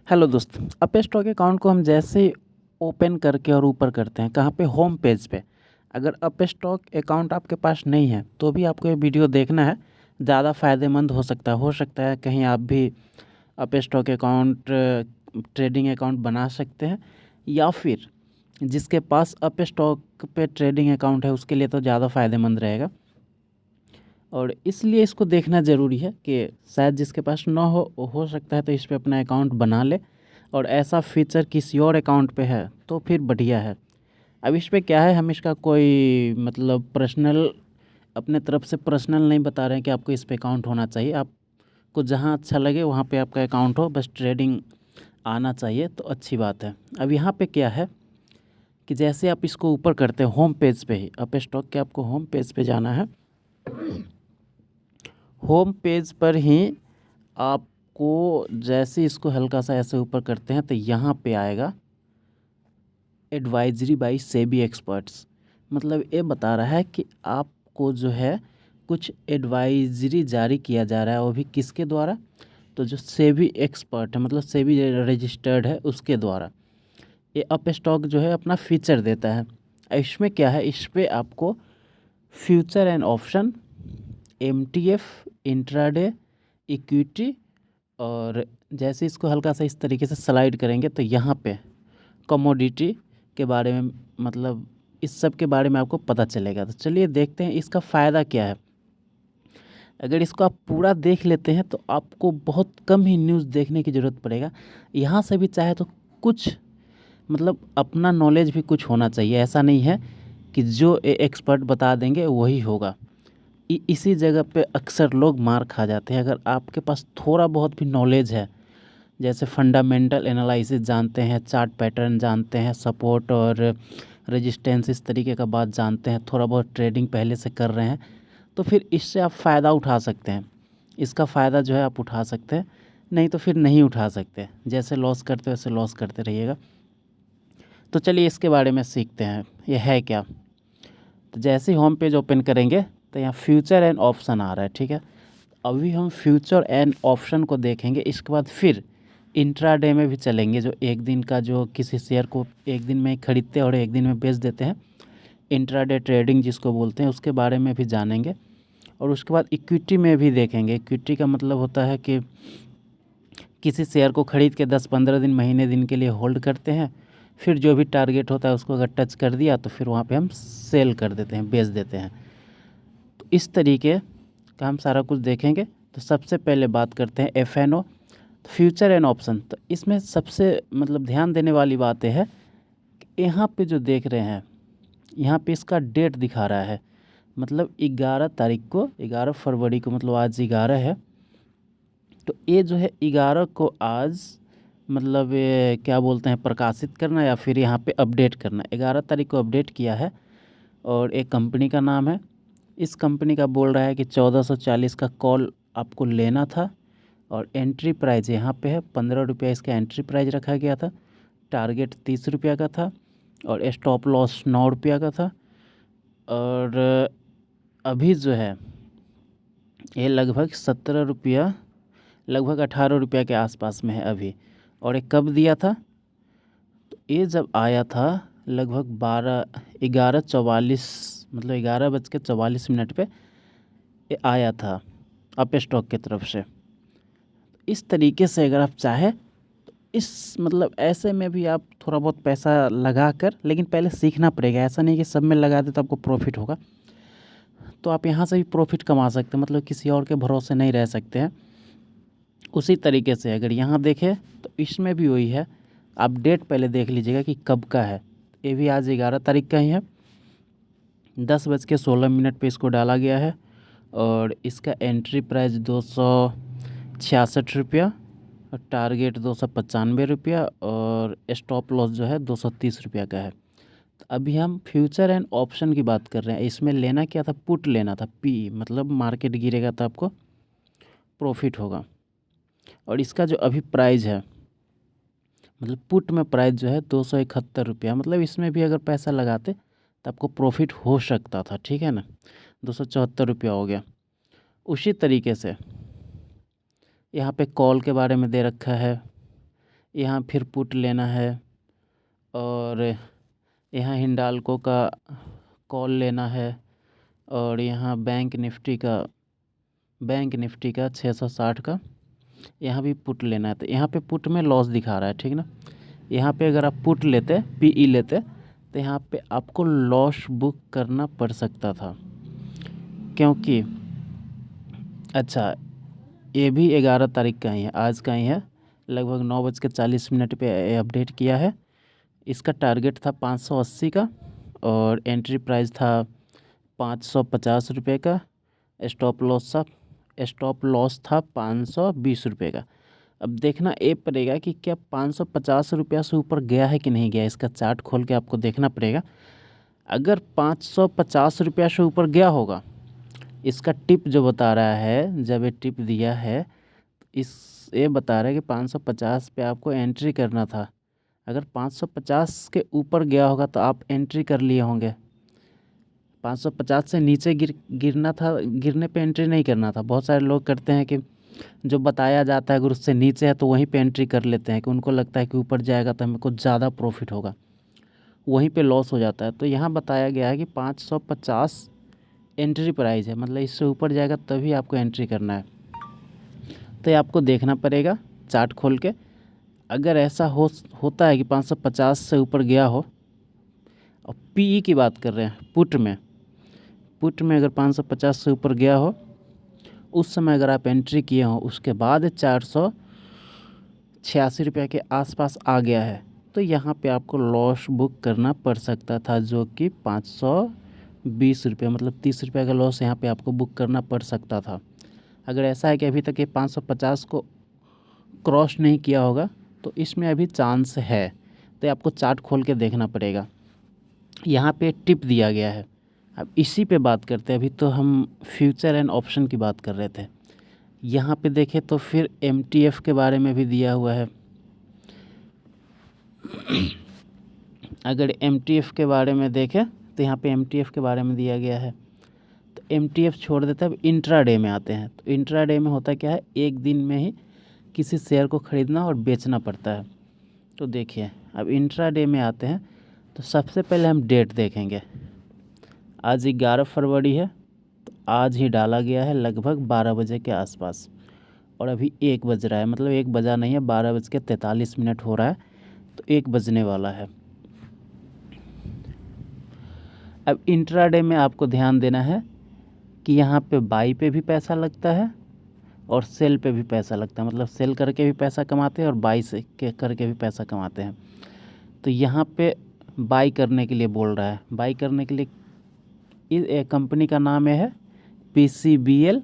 Hello दोस्त। अपने stock account को हम जैसे ही ओपन करके और ऊपर करते हैं, कहाँ पे, होम पेज पे। अगर अपने स्टॉक अकाउंट आपके पास नहीं है तो भी आपको ये वीडियो देखना है, ज़्यादा फ़ायदेमंद हो सकता है कहीं आप भी अपने स्टॉक अकाउंट ट्रेडिंग अकाउंट बना सकते हैं, या फिर जिसके पास अपने स्टॉक पे ट्रेडिंग अकाउंट है उसके लिए तो ज़्यादा फ़ायदेमंद रहेगा। और इसलिए इसको देखना ज़रूरी है कि शायद जिसके पास ना हो सकता है तो इस पे अपना अकाउंट बना ले, और ऐसा फीचर किसी और अकाउंट पे है तो फिर बढ़िया है। अब इस पे क्या है, हम इसका कोई मतलब पर्सनल अपने तरफ से पर्सनल नहीं बता रहे हैं कि आपको इस पे अकाउंट होना चाहिए। आपको जहाँ अच्छा लगे वहाँ पे आपका अकाउंट हो, बस ट्रेडिंग आना चाहिए तो अच्छी बात है। अब यहाँ पे क्या है कि जैसे आप इसको ऊपर करते हैं होम पेज पे ही, अपने स्टॉक के आपको होम पेज पे जाना है। होम पेज पर ही आपको जैसे इसको हल्का सा ऐसे ऊपर करते हैं तो यहाँ पे आएगा एडवाइजरी बाय सेबी एक्सपर्ट्स। मतलब ये बता रहा है कि आपको जो है कुछ एडवाइजरी जारी किया जा रहा है, वो भी किसके द्वारा, तो जो सेबी एक्सपर्ट है, मतलब सेबी रजिस्टर्ड है उसके द्वारा ये अप स्टॉक जो है अपना फीचर देता है। इसमें क्या है, इस पर आपको future and option, MTF, intraday, equity, और जैसे इसको हल्का सा इस तरीके से स्लाइड करेंगे तो यहाँ पे कमोडिटी के बारे में, मतलब इस सब के बारे में आपको पता चलेगा। तो चलिए देखते हैं इसका फ़ायदा क्या है। अगर इसको आप पूरा देख लेते हैं तो आपको बहुत कम ही न्यूज़ देखने की ज़रूरत पड़ेगा। यहाँ से भी चाहे तो कुछ मतलब अपना नॉलेज भी कुछ होना चाहिए। ऐसा नहीं है कि जो एक्सपर्ट बता देंगे वही होगा। इसी जगह पे अक्सर लोग मार खा जाते हैं। अगर आपके पास थोड़ा बहुत भी नॉलेज है, जैसे फंडामेंटल एनालिसिस जानते हैं, चार्ट पैटर्न जानते हैं, सपोर्ट और रेजिस्टेंस इस तरीके का बात जानते हैं, थोड़ा बहुत ट्रेडिंग पहले से कर रहे हैं, तो फिर इससे आप फ़ायदा उठा सकते हैं। इसका फ़ायदा जो है आप उठा सकते हैं, नहीं तो फिर नहीं उठा सकते। जैसे लॉस करते वैसे लॉस करते रहिएगा। तो चलिए इसके बारे में सीखते हैं, ये है क्या। तो जैसे ही होम पेज ओपन करेंगे तो यहाँ फ्यूचर एंड ऑप्शन आ रहा है, ठीक है। अभी हम फ्यूचर एंड ऑप्शन को देखेंगे, इसके बाद फिर इंट्राडे में भी चलेंगे, जो एक दिन का, जो किसी शेयर को एक दिन में खरीदते हैं और एक दिन में बेच देते हैं, इंट्राडे ट्रेडिंग जिसको बोलते हैं, उसके बारे में भी जानेंगे। और उसके बाद इक्विटी में भी देखेंगे। इक्विटी का मतलब होता है कि किसी शेयर को ख़रीद के 10-15 दिन, महीने दिन के लिए होल्ड करते हैं, फिर जो भी टारगेट होता है उसको अगर टच कर दिया तो फिर वहाँ पे हम सेल कर देते हैं, बेच देते हैं। तो इस तरीके का हम सारा कुछ देखेंगे। तो सबसे पहले बात करते हैं एफएनओ, फ्यूचर एंड ऑप्शन। तो इसमें सबसे मतलब ध्यान देने वाली बात यह है कि यहाँ पे जो देख रहे हैं, यहाँ पे इसका डेट दिखा रहा है, मतलब 11 तारीख को, 11 फरवरी को, मतलब आज 11 है। तो ये जो है 11 को आज मतलब ये क्या बोलते हैं, प्रकाशित करना या फिर यहाँ पे अपडेट करना। 11 तारीख को अपडेट किया है और एक कंपनी का नाम है। इस कंपनी का बोल रहा है कि 1440 का कॉल आपको लेना था, और एंट्री प्राइस यहाँ पे है 15 रुपया, इसका एंट्री प्राइस रखा गया था। टारगेट 30 रुपया का था और स्टॉप लॉस 9 रुपया का था। और अभी जो है ये लगभग 17 रुपया, लगभग 18 रुपया के आसपास में है अभी। और ये कब दिया था, तो ये जब आया था लगभग 11:44, मतलब 11:44 पे ये आया था अप स्टॉक की तरफ से। इस तरीके से अगर आप चाहें तो इस मतलब ऐसे में भी आप थोड़ा बहुत पैसा लगा कर, लेकिन पहले सीखना पड़ेगा। ऐसा नहीं कि सब में लगा दे तो आपको प्रॉफिट होगा। तो आप यहाँ से भी प्रॉफिट कमा सकते हैं, मतलब किसी और के भरोसे नहीं रह सकते हैं। उसी तरीके से अगर यहाँ देखें तो इसमें भी वही है। आप डेट पहले देख लीजिएगा कि कब का है। ये भी आज 11 तारीख का ही है। 10:16 पे इसको डाला गया है और इसका एंट्री प्राइस 266 रुपया और टारगेट 295 रुपया और स्टॉप लॉस जो है 230 रुपया का है। तो अभी हम फ्यूचर एंड ऑप्शन की बात कर रहे हैं। इसमें लेना क्या था, पुट लेना था, पी मतलब मार्केट गिरेगा तो आपको प्रॉफिट होगा। और इसका जो अभी प्राइस है, मतलब पुट में प्राइस जो है 271 रुपया, मतलब इसमें भी अगर पैसा लगाते तो आपको प्रॉफिट हो सकता था, ठीक है ना। 274 रुपया हो गया। उसी तरीके से यहाँ पे कॉल के बारे में दे रखा है। यहाँ फिर पुट लेना है, और यहाँ हिंडाल्को का कॉल लेना है, और यहाँ बैंक निफ्टी का 660 का यहाँ भी पुट लेना है। तो यहाँ पे पुट में लॉस दिखा रहा है, ठीक ना। यहाँ पे अगर आप पुट लेते, पीई लेते, तो यहाँ पे आपको लॉस बुक करना पड़ सकता था, क्योंकि अच्छा ये भी 11 तारीख का ही है, आज का ही है, लगभग 9:40 पे अपडेट किया है। इसका टारगेट था 580 का, और एंट्री प्राइस था 550 रुपये का। स्टॉप लॉस था 520 रुपये का। अब देखना ये पड़ेगा कि क्या 550 रुपया से ऊपर गया है कि नहीं गया, इसका चार्ट खोल के आपको देखना पड़ेगा। अगर 550 रुपया से ऊपर गया होगा, इसका टिप जो बता रहा है, जब ये टिप दिया है ये बता रहा है कि 550 पे आपको एंट्री करना था। अगर 550 के ऊपर गया होगा तो आप एंट्री कर लिए होंगे। 550 से नीचे गिरना था, गिरने पे एंट्री नहीं करना था। बहुत सारे लोग करते हैं कि जो बताया जाता है अगर उससे नीचे है तो वहीं पे एंट्री कर लेते हैं, कि उनको लगता है कि ऊपर जाएगा तो हमें कुछ ज़्यादा प्रॉफिट होगा, वहीं पे लॉस हो जाता है। तो यहाँ बताया गया है कि 550 एंट्री प्राइस है, मतलब इससे ऊपर जाएगा तभी आपको एंट्री करना है। तो ये आपको देखना पड़ेगा चार्ट खोल के। अगर ऐसा होता है कि 550 से ऊपर गया हो, और पीई की बात कर रहे हैं, पुट में अगर 550 से ऊपर गया हो, उस समय अगर आप एंट्री किए हो, उसके बाद 486 रुपये के आसपास आ गया है, तो यहाँ पे आपको लॉस बुक करना पड़ सकता था, जो कि 520 रुपये, मतलब 30 रुपये का लॉस यहाँ पे आपको बुक करना पड़ सकता था। अगर ऐसा है कि अभी तक ये 550 को क्रॉस नहीं किया होगा, तो इसमें अभी चांस है। तो आपको चार्ट खोल के देखना पड़ेगा। यहाँ पे टिप दिया गया है। अब इसी पे बात करते हैं। अभी तो हम फ्यूचर एंड ऑप्शन की बात कर रहे थे। यहाँ पे देखें तो फिर एमटीएफ के बारे में भी दिया हुआ है। अगर एमटीएफ के बारे में देखें तो यहाँ पे एमटीएफ के बारे में दिया गया है। तो एमटीएफ छोड़ देते हैं, अब इंट्राडे में आते हैं। तो इंट्राडे में होता क्या है, एक दिन में ही किसी शेयर को ख़रीदना और बेचना पड़ता है। तो देखिए अब इंट्राडे में आते हैं, तो सबसे पहले हम डेट देखेंगे। आज 11 फरवरी है, तो आज ही डाला गया है लगभग 12 बजे के आसपास, और अभी 1 बज रहा है, मतलब 1 बजा नहीं है, 12:43 हो रहा है, तो 1 बजने वाला है। अब इंट्राडे में आपको ध्यान देना है कि यहाँ पे बाई पे भी पैसा लगता है और सेल पे भी पैसा लगता है, मतलब सेल करके भी पैसा कमाते हैं और बाई से करके भी पैसा कमाते हैं। तो यहाँ पे बाई करने के लिए बोल रहा है। बाई करने के लिए इस कंपनी का नाम है PCBL,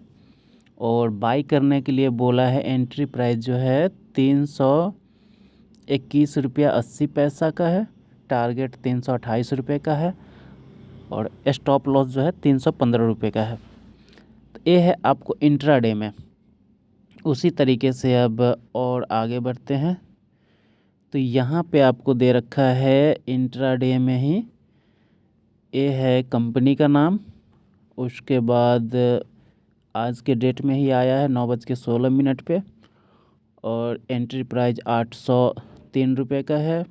और बाई करने के लिए बोला है। एंट्री प्राइस जो है 321 रुपया 80 पैसा का है, टारगेट 328 रुपये का है, और स्टॉप लॉस जो है 315 रुपये का है। तो ये है आपको इंट्राडे में। उसी तरीके से अब और आगे बढ़ते हैं। तो यहाँ पे आपको दे रखा है इंट्राडे में ही, ये है कंपनी का नाम, उसके बाद आज के डेट में ही आया है 9:16 पे, और एंट्री प्राइस 803 रुपये का है,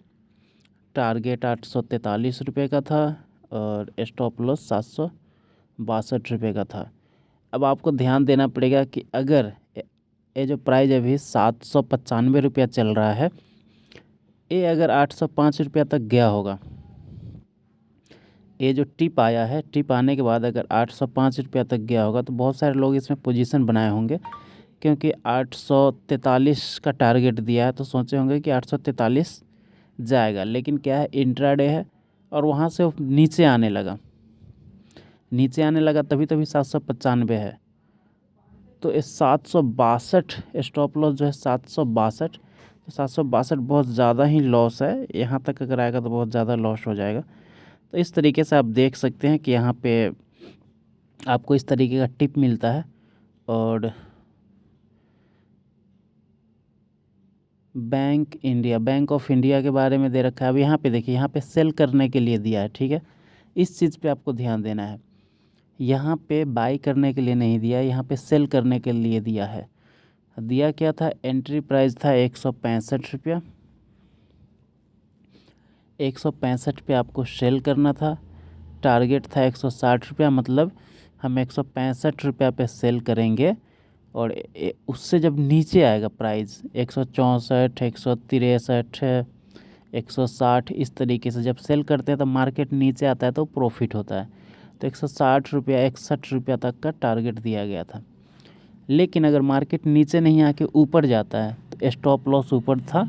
टारगेट 843 रुपये का था, और स्टॉप लॉस 762 रुपये का था। अब आपको ध्यान देना पड़ेगा कि अगर ये जो प्राइस अभी 795 रुपया चल रहा है, ये अगर 805 रुपया तक गया होगा, ये जो टिप आया है, टिप आने के बाद अगर 805 रुपया तक गया होगा, तो बहुत सारे लोग इसमें पोजीशन बनाए होंगे, क्योंकि 843 का टारगेट दिया है, तो सोचे होंगे कि 843 जाएगा। लेकिन क्या है, इंट्राडे है और वहाँ से वो नीचे आने लगा, तभी 795 है। तो ये 762 स्टॉप लॉस जो है 762, तो 762 बहुत ज़्यादा ही लॉस है। यहाँ तक अगर आएगा तो बहुत ज़्यादा लॉस हो जाएगा। तो इस तरीके से आप देख सकते हैं कि यहाँ पे आपको इस तरीके का टिप मिलता है। और बैंक ऑफ इंडिया के बारे में दे रखा है। अब यहाँ पे देखिए, यहाँ पे सेल करने के लिए दिया है, ठीक है। इस चीज़ पे आपको ध्यान देना है। यहाँ पे बाई करने के लिए नहीं दिया, यहाँ पे सेल करने के लिए दिया है। दिया क्या था, एंट्री प्राइस था 165 रुपया, 165 पे आपको सेल करना था, टारगेट था 160 रुपया, मतलब हम 165 रुपया पे सेल करेंगे और उससे जब नीचे आएगा प्राइस 164, 163, 160, इस तरीके से जब सेल करते हैं तो मार्केट नीचे आता है तो प्रॉफिट होता है। तो 160 रुपया 61 रुपया तक का टारगेट दिया गया था। लेकिन अगर मार्केट नीचे नहीं आके ऊपर जाता है तो स्टॉप लॉस ऊपर था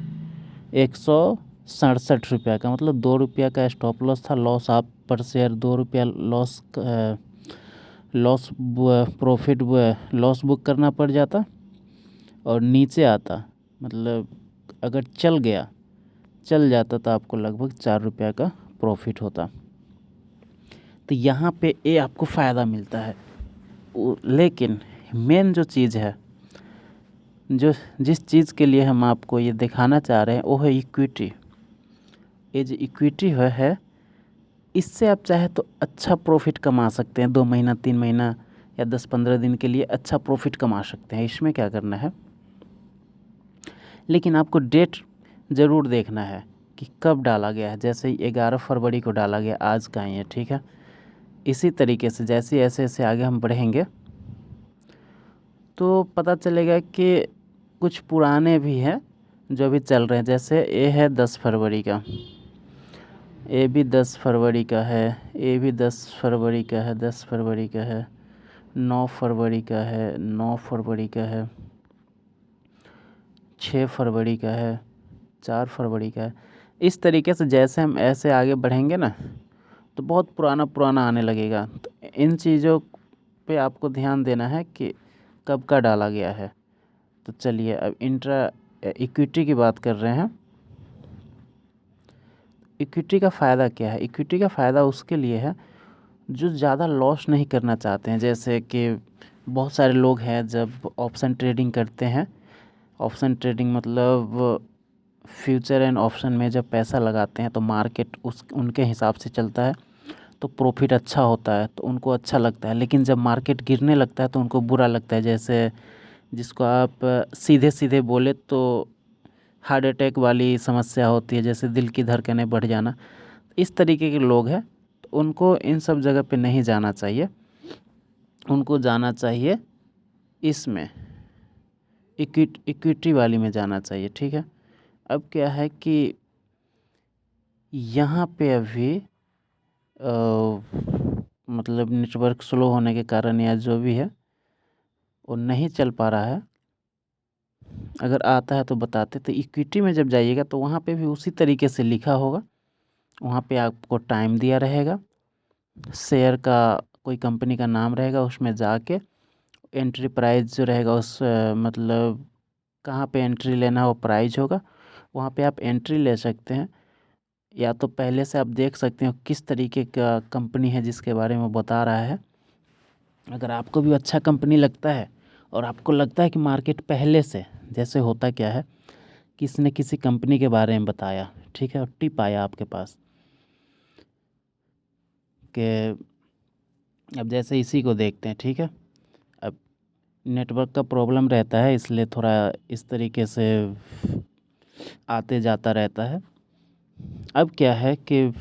167 रुपया का, मतलब 2 रुपया का स्टॉप लॉस था। लॉस आप पर शेयर 2 रुपया लॉस प्रॉफिट लॉस बुक करना पड़ जाता और नीचे आता, मतलब अगर चल जाता तो आपको लगभग 4 रुपया का प्रॉफिट होता। तो यहाँ पे ये आपको फ़ायदा मिलता है। लेकिन मेन जो चीज़ है, जो जिस चीज़ के लिए हम आपको ये दिखाना चाह रहे हैं वो है इक्विटी। ये जो इक्विटी है इससे आप चाहे तो अच्छा प्रॉफिट कमा सकते हैं। 2 महीना 3 महीना या 10-15 दिन के लिए अच्छा प्रॉफिट कमा सकते हैं। इसमें क्या करना है, लेकिन आपको डेट ज़रूर देखना है कि कब डाला गया है। जैसे 11 फरवरी को डाला गया, आज का ही है, ठीक है। इसी तरीके से जैसे ऐसे ऐसे आगे हम बढ़ेंगे तो पता चलेगा कि कुछ पुराने भी हैं जो भी चल रहे हैं। जैसे ये है 10 फरवरी का, ये भी 10 फरवरी का है, ये भी 10 फरवरी का है, 10 फरवरी का है, 9 फरवरी का है, 9 फरवरी का है, 6 फरवरी का है, 4 फरवरी का है। इस तरीके से जैसे हम ऐसे आगे बढ़ेंगे ना तो बहुत पुराना पुराना आने लगेगा। तो इन चीज़ों पे आपको ध्यान देना है कि कब का डाला गया है। तो चलिए अब इंट्रा इक्विटी की बात कर रहे हैं। इक्विटी का फ़ायदा क्या है? इक्विटी का फ़ायदा उसके लिए है जो ज़्यादा लॉस नहीं करना चाहते हैं। जैसे कि बहुत सारे लोग हैं जब ऑप्शन ट्रेडिंग करते हैं, ऑप्शन ट्रेडिंग मतलब फ्यूचर एंड ऑप्शन में जब पैसा लगाते हैं तो मार्केट उनके हिसाब से चलता है तो प्रॉफिट अच्छा होता है तो उनको अच्छा लगता है। लेकिन जब मार्केट गिरने लगता है तो उनको बुरा लगता है। जैसे जिसको आप सीधे सीधे बोले तो हार्ट अटैक वाली समस्या होती है, जैसे दिल की धड़कनें बढ़ जाना। इस तरीके के लोग हैं तो उनको इन सब जगह पे नहीं जाना चाहिए। उनको जाना चाहिए इसमें इक्विटी वाली में जाना चाहिए, ठीक है। अब क्या है कि यहाँ पे अभी मतलब नेटवर्क स्लो होने के कारण या जो भी है वो नहीं चल पा रहा है। अगर आता है तो बताते। तो इक्विटी में जब जाइएगा तो वहाँ पे भी उसी तरीके से लिखा होगा, वहाँ पे आपको टाइम दिया रहेगा, शेयर का कोई कंपनी का नाम रहेगा, उसमें जाके एंट्री प्राइस जो रहेगा उस मतलब कहाँ पे एंट्री लेना है वो प्राइस होगा, वहाँ पे आप एंट्री ले सकते हैं। या तो पहले से आप देख सकते हो किस तरीके का कंपनी है जिसके बारे में बता रहा है। अगर आपको भी अच्छा कंपनी लगता है और आपको लगता है कि मार्केट पहले से, जैसे होता क्या है, किसी ने किसी कंपनी के बारे में बताया, ठीक है, और टिप आया आपके पास कि अब जैसे इसी को देखते हैं, ठीक है। अब नेटवर्क का प्रॉब्लम रहता है इसलिए थोड़ा इस तरीके से आते जाता रहता है। अब क्या है कि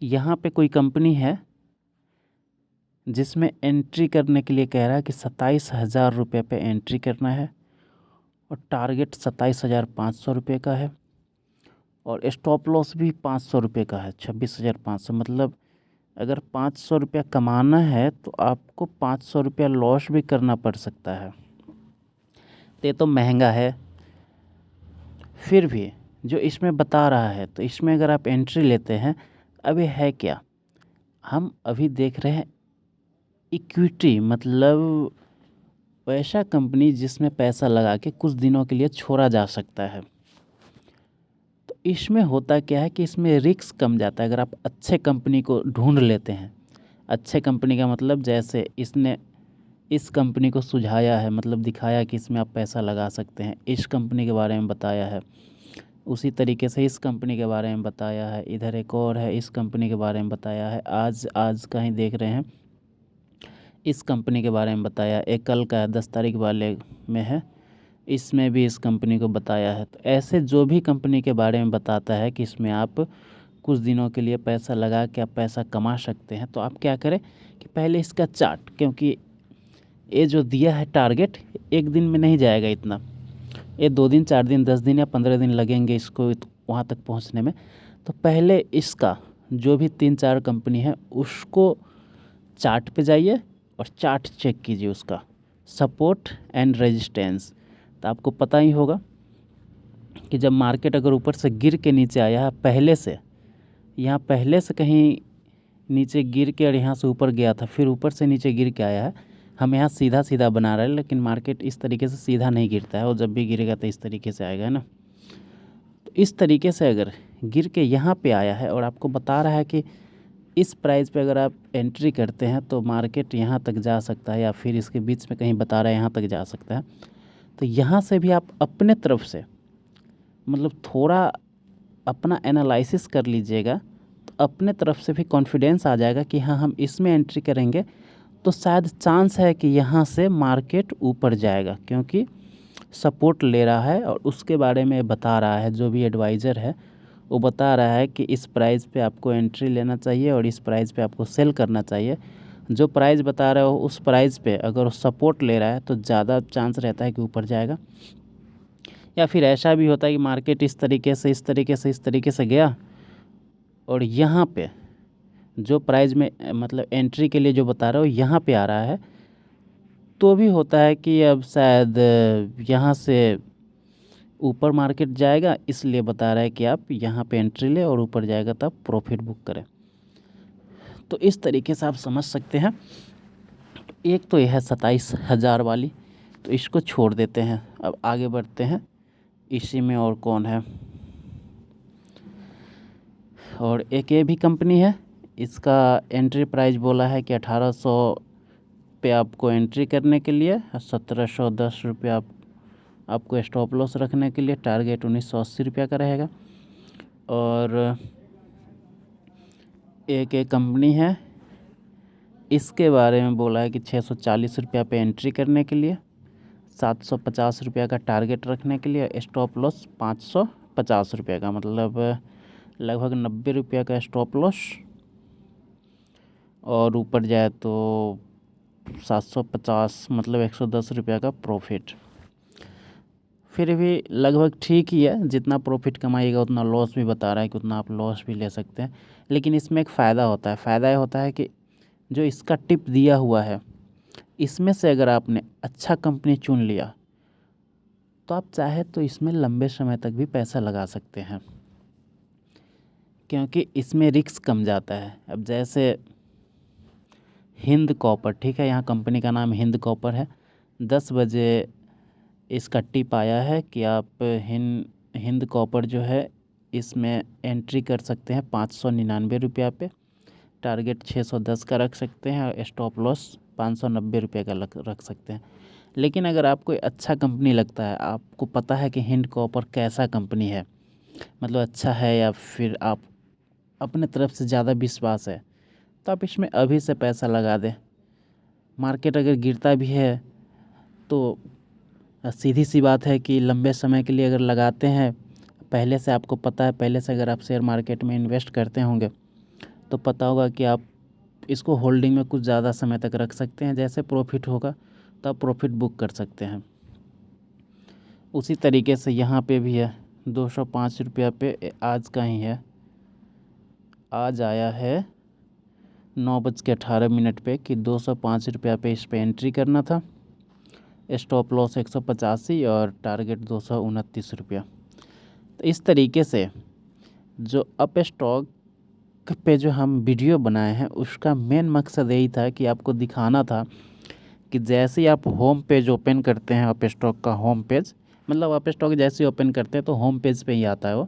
यहाँ पे कोई कंपनी है जिसमें एंट्री करने के लिए कह रहा है कि 27,000 रुपये पे एंट्री करना है और टारगेट 27,500 रुपये का है और स्टॉप लॉस भी 500 रुपये का है, 26,500। मतलब अगर 500 रुपया कमाना है तो आपको 500 रुपया लॉस भी करना पड़ सकता है। तो ये तो महंगा है। फिर भी जो इसमें बता रहा है तो इसमें अगर आप एंट्री लेते हैं, अभी है क्या, हम अभी देख रहे हैं इक्विटी, मतलब वैसा कंपनी जिसमें पैसा लगा के कुछ दिनों के लिए छोड़ा जा सकता है। तो इसमें होता क्या है कि इसमें रिस्क कम जाता है अगर आप अच्छे कंपनी को ढूंढ लेते हैं। अच्छे कंपनी का मतलब जैसे इसने इस कंपनी को सुझाया है, मतलब दिखाया कि इसमें आप पैसा लगा सकते हैं, इस कंपनी के बारे में बताया है। उसी तरीके से इस कंपनी के बारे में बताया है, इधर एक और है इस कंपनी के बारे में बताया है, आज का ही देख रहे हैं इस कंपनी के बारे में बताया। एक कल का है 10 तारीख वाले में है इसमें भी इस कंपनी को बताया है। तो ऐसे जो भी कंपनी के बारे में बताता है कि इसमें आप कुछ दिनों के लिए पैसा लगा के आप पैसा कमा सकते हैं, तो आप क्या करें कि पहले इसका चार्ट, क्योंकि ये जो दिया है टारगेट, एक दिन में नहीं जाएगा इतना, ये 2 दिन 4 दिन 10 दिन या 15 दिन लगेंगे इसको वहाँ तक पहुँचने में। तो पहले इसका जो भी 3-4 कंपनी है उसको चार्ट पे जाइए और चार्ट चेक कीजिए, उसका सपोर्ट एंड रेजिस्टेंस। तो आपको पता ही होगा कि जब मार्केट अगर ऊपर से गिर के नीचे आया है पहले से, यहाँ पहले से कहीं नीचे गिर के और यहाँ से ऊपर गया था, फिर ऊपर से नीचे गिर के आया है, हम यहाँ सीधा सीधा बना रहे हैं, लेकिन मार्केट इस तरीके से सीधा नहीं गिरता है, और जब भी गिरेगा तो इस तरीके से आएगा, है ना। तो इस तरीके से अगर गिर के यहाँ पे आया है और आपको बता रहा है कि इस प्राइस पे अगर आप एंट्री करते हैं तो मार्केट यहाँ तक जा सकता है, या फिर इसके बीच में कहीं बता रहा है यहाँ तक जा सकता है, तो यहाँ से भी आप अपने तरफ से मतलब थोड़ा अपना एनालिसिस कर लीजिएगा, तो अपने तरफ से भी कॉन्फिडेंस आ जाएगा कि हाँ हम इसमें एंट्री करेंगे तो शायद चांस है कि यहाँ से मार्केट ऊपर जाएगा, क्योंकि सपोर्ट ले रहा है और उसके बारे में बता रहा है। जो भी एडवाइज़र है वो बता रहा है कि इस प्राइस पे आपको एंट्री लेना चाहिए और इस प्राइस पे आपको सेल करना चाहिए। जो प्राइस बता रहे हो उस प्राइस पे अगर वो सपोर्ट ले रहा है तो ज़्यादा चांस रहता है कि ऊपर जाएगा, या फिर ऐसा भी होता है कि मार्केट इस तरीके से इस तरीके से इस तरीके से गया और यहाँ पे जो प्राइस में मतलब एंट्री के लिए जो बता रहा हो यहाँ पे आ रहा है, तो भी होता है कि अब शायद यहाँ से ऊपर मार्केट जाएगा, इसलिए बता रहा है कि आप यहाँ पे एंट्री ले और ऊपर जाएगा तब प्रॉफिट बुक करें। तो इस तरीके से आप समझ सकते हैं। एक तो यह है 27,000 वाली, तो इसको छोड़ देते हैं, अब आगे बढ़ते हैं। इसी में और कौन है, और एक ये भी कंपनी है, इसका एंट्री प्राइस बोला है कि 1800 पे आपको एंट्री करने के लिए, 1710 रुपये आपको स्टॉप लॉस रखने के लिए, टारगेट 1980 रुपये का रहेगा। और एक कंपनी है, इसके बारे में बोला है कि 640 रुपया पे एंट्री करने के लिए, 750 रुपये का टारगेट रखने के लिए, स्टॉप लॉस 550 रुपये का, मतलब लगभग 90 रुपये का स्टॉप लॉस, और ऊपर जाए तो 750 मतलब 110 रुपये का प्रॉफिट। फिर भी लगभग ठीक ही है, जितना प्रॉफिट कमाइएगा उतना लॉस भी बता रहा है कि उतना आप लॉस भी ले सकते हैं। लेकिन इसमें एक फ़ायदा होता है, फ़ायदा ये होता है कि जो इसका टिप दिया हुआ है, इसमें से अगर आपने अच्छा कंपनी चुन लिया तो आप चाहे तो इसमें लंबे समय तक भी पैसा लगा सकते हैं, क्योंकि इसमें रिस्क कम जाता है। अब जैसे हिंद कॉपर, ठीक है, यहाँ कंपनी का नाम हिंद कॉपर है, 10 बजे इसका टिप आया है कि आप हिंद कॉपर जो है इसमें एंट्री कर सकते हैं 599 रुपया पे, टारगेट 610 का रख सकते हैं और स्टॉप लॉस 590 रुपये का रख सकते हैं। लेकिन अगर आपको अच्छा कंपनी लगता है, आपको पता है कि हिंद कॉपर कैसा कंपनी है, मतलब अच्छा है, या फिर आप अपने तरफ से ज़्यादा विश्वास है, तो आप इसमें अभी से पैसा लगा दें। मार्केट अगर गिरता भी है तो सीधी सी बात है कि लंबे समय के लिए अगर लगाते हैं, पहले से आपको पता है, पहले से अगर आप शेयर मार्केट में इन्वेस्ट करते होंगे तो पता होगा कि आप इसको होल्डिंग में कुछ ज़्यादा समय तक रख सकते हैं, जैसे प्रॉफिट होगा तो आप प्रॉफिट बुक कर सकते हैं। उसी तरीके से यहाँ पे भी है, 205 रुपया पे आज का ही है, आज आया है 9:18 पे कि 205 रुपया पे इस पे एंट्री करना था, स्टॉप लॉस 185 और टारगेट 229 रुपया। तो इस तरीके से जो अप स्टॉक पे जो हम वीडियो बनाए हैं उसका मेन मकसद यही था कि आपको दिखाना था कि जैसे ही आप होम पेज ओपन करते हैं, अप स्टॉक का होम पेज, मतलब अप स्टॉक जैसे ही ओपन करते हैं तो होम पेज पे ही आता है वो,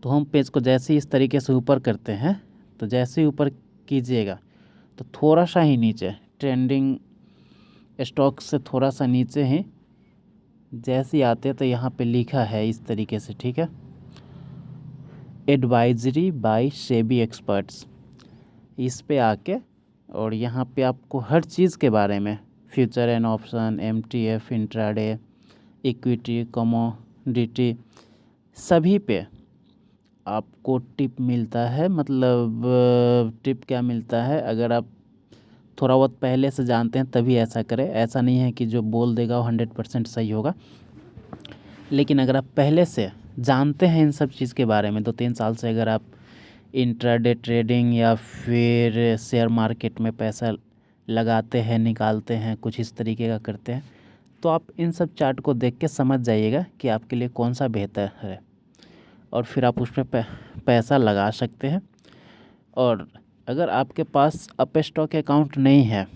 तो होम पेज को जैसे ही इस तरीके से ऊपर करते हैं, तो जैसे ही ऊपर कीजिएगा तो थोड़ा सा ही नीचे ट्रेंडिंग स्टॉक से थोड़ा सा नीचे ही जैसे ही आते तो यहाँ पे लिखा है इस तरीके से, ठीक है, एडवाइजरी बाय सेबी एक्सपर्ट्स, इस पे आके और यहाँ पे आपको हर चीज़ के बारे में, future and option, MTF, intraday, equity, commodity, सभी पे आपको टिप मिलता है। मतलब टिप क्या मिलता है, अगर आप थोड़ा बहुत पहले से जानते हैं तभी ऐसा करें। ऐसा नहीं है कि जो बोल देगा वो 100% सही होगा, लेकिन अगर आप पहले से जानते हैं इन सब चीज़ के बारे में, 2-3 साल से अगर आप इंट्राडे ट्रेडिंग या फिर शेयर मार्केट में पैसा लगाते हैं, निकालते हैं, कुछ इस तरीके का करते हैं, तो आप इन सब चार्ट को देख के समझ जाइएगा कि आपके लिए कौन सा बेहतर है, और फिर आप उसमें पैसा लगा सकते हैं। और अगर आपके पास अप स्टॉक अकाउंट नहीं है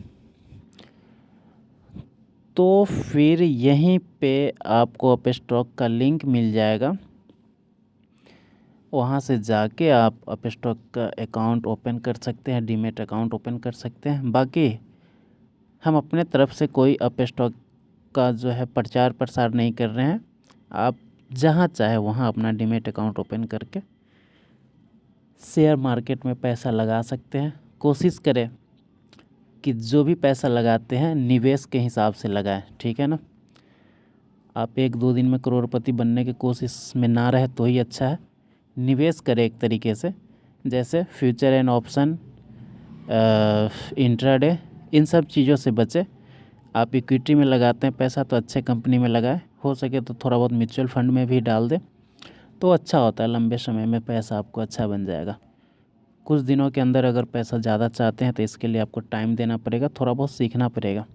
तो फिर यहीं पे आपको अप स्टॉक का लिंक मिल जाएगा, वहाँ से जाके आप अप स्टॉक का अकाउंट ओपन कर सकते हैं, डीमेट अकाउंट ओपन कर सकते हैं। बाकी हम अपने तरफ से कोई अप स्टॉक का जो है प्रचार प्रसार नहीं कर रहे हैं। आप जहाँ चाहे वहाँ अपना डीमेट अकाउंट ओपन करके शेयर मार्केट में पैसा लगा सकते हैं। कोशिश करें कि जो भी पैसा लगाते हैं निवेश के हिसाब से लगाएं, ठीक है ना। आप 1-2 दिन में करोड़पति बनने की कोशिश में ना रहे तो ही अच्छा है। निवेश करें एक तरीके से, जैसे फ्यूचर एंड ऑप्शन, इंट्राडे, इन सब चीज़ों से बचें। आप इक्विटी में लगाते हैं पैसा तो अच्छे कंपनी में लगाएं, हो सके तो थोड़ा बहुत म्यूचुअल फंड में भी डाल दें तो अच्छा होता है। लंबे समय में पैसा आपको अच्छा बन जाएगा। कुछ दिनों के अंदर अगर पैसा ज़्यादा चाहते हैं तो इसके लिए आपको टाइम देना पड़ेगा, थोड़ा बहुत सीखना पड़ेगा।